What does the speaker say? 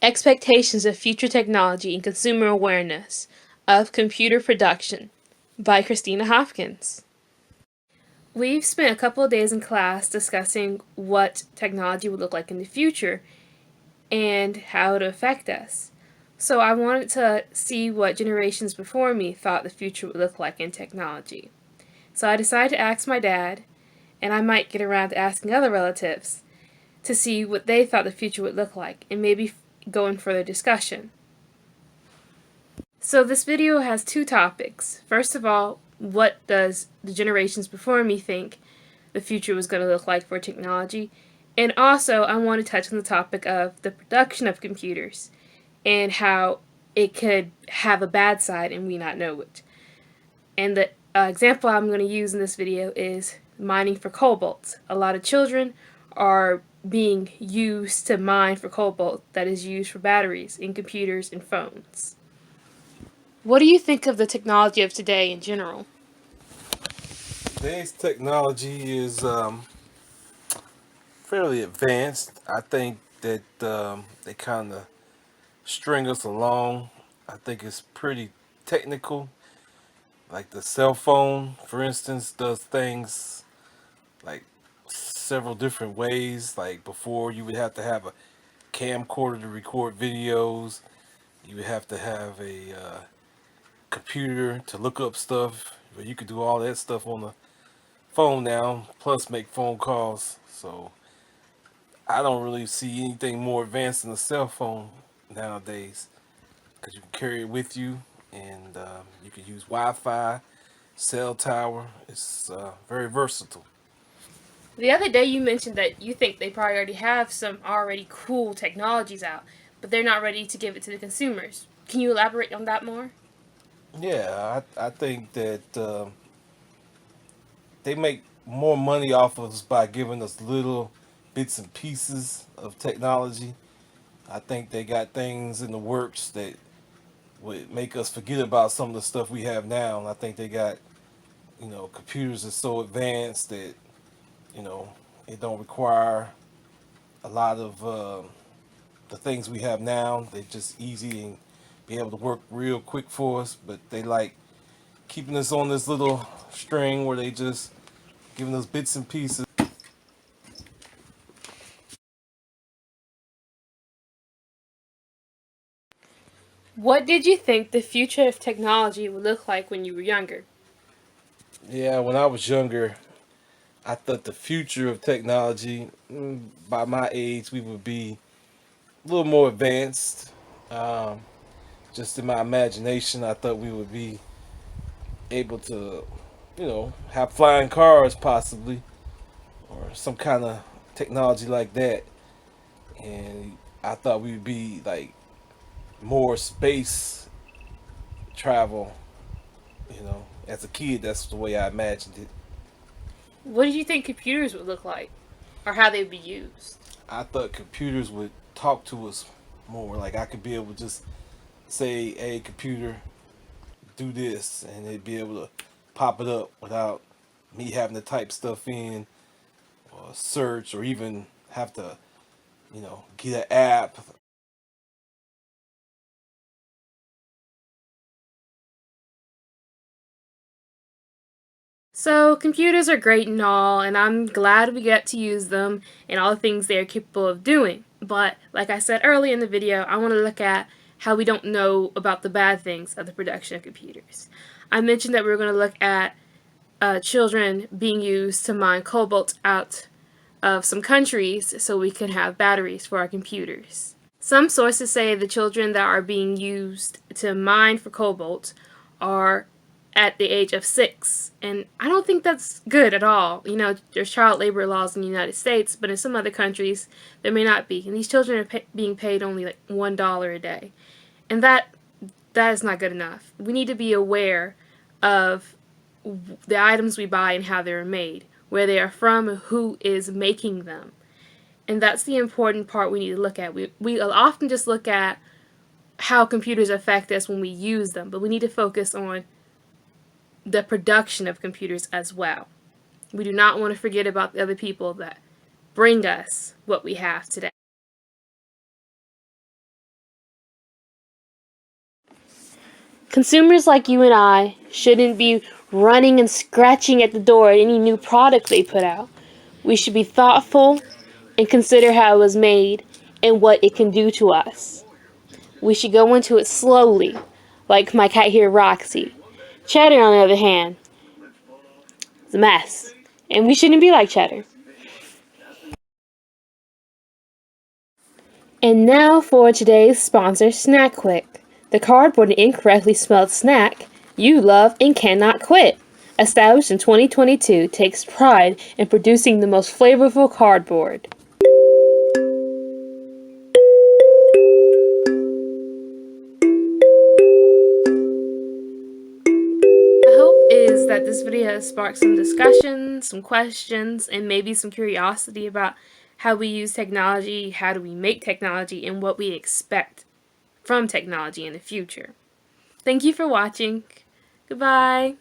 Expectations of Future Technology and Consumer Awareness of Computer Production by Christina Hopkins. We've spent a couple of days in class discussing what technology would look like in the future and how it would affect us. So I wanted to see what generations before me thought the future would look like in technology. So I decided to ask my dad, and I might get around to asking other relatives, to see what they thought the future would look like and maybe go in further discussion. So this video has two topics. First of all, what does the generations before me think the future was going to look like for technology? And also, I want to touch on the topic of the production of computers and how it could have a bad side and we not know it. And the example I'm going to use in this video is mining for cobalt. A lot of children are being used to mine for cobalt that is used for batteries in computers and phones. What do you think of the technology of today in general? Today's technology is fairly advanced. I think that they kind of string us along. I think it's pretty technical. Like the cell phone, for instance, does things like several different ways. Like before, you would have to have a camcorder to record videos. You would have to have a computer to look up stuff. But you could do all that stuff on the phone now, plus make phone calls. So I don't really see anything more advanced than a cell phone nowadays, because you can carry it with you, and you can use Wi-Fi, cell tower. It's very versatile. The other day you mentioned that you think they probably already have some already cool technologies out, but they're not ready to give it to the consumers. Can you elaborate on that more? Yeah, I think that they make more money off of us by giving us little bits and pieces of technology. I think they got things in the works that would make us forget about some of the stuff we have now. And I think they got, computers are so advanced that, you know, it don't require a lot of the things we have now. They're just easy and be able to work real quick for us. But they like keeping us on this little string where they just giving us bits and pieces. What did you think the future of technology would look like when you were younger? Yeah, when I was younger, I thought the future of technology, by my age, we would be a little more advanced. Um, just in my imagination, I thought we would be able to, have flying cars possibly, or some kind of technology like that. And I thought we would be like more space travel. As a kid, that's the way I imagined it. What did you think computers would look like? Or how they'd be used? I thought computers would talk to us more. Like I could be able to just say, "Hey, computer, do this," and it'd be able to pop it up without me having to type stuff in or search or even have to, get an app. So, computers are great and all, and I'm glad we get to use them and all the things they are capable of doing. But, like I said earlier in the video, I want to look at how we don't know about the bad things of the production of computers. I mentioned that we were going to look at children being used to mine cobalt out of some countries so we can have batteries for our computers. Some sources say the children that are being used to mine for cobalt are at the age of 6, and I don't think that's good at all. There's child labor laws in the United States, but in some other countries there may not be, and these children are being paid only like $1 a day, and that is not good enough. We need to be aware of the items we buy and how they're made, where they are from, and who is making them. And that's the important part we need to look at. We often just look at how computers affect us when we use them, but we need to focus on the production of computers as well. We do not want to forget about the other people that bring us what we have today. Consumers like you and I shouldn't be running and scratching at the door at any new product they put out. We should be thoughtful and consider how it was made and what it can do to us. We should go into it slowly, like my cat here, Roxy. Cheddar, on the other hand, is a mess, and we shouldn't be like Cheddar. And now for today's sponsor, Snack Quick, the cardboard and incorrectly spelled snack you love and cannot quit. Established in 2022, takes pride in producing the most flavorful cardboard. I hope is that this video has sparked some discussion, some questions, and maybe some curiosity about how we use technology, how do we make technology, and what we expect from technology in the future. Thank you for watching. Goodbye.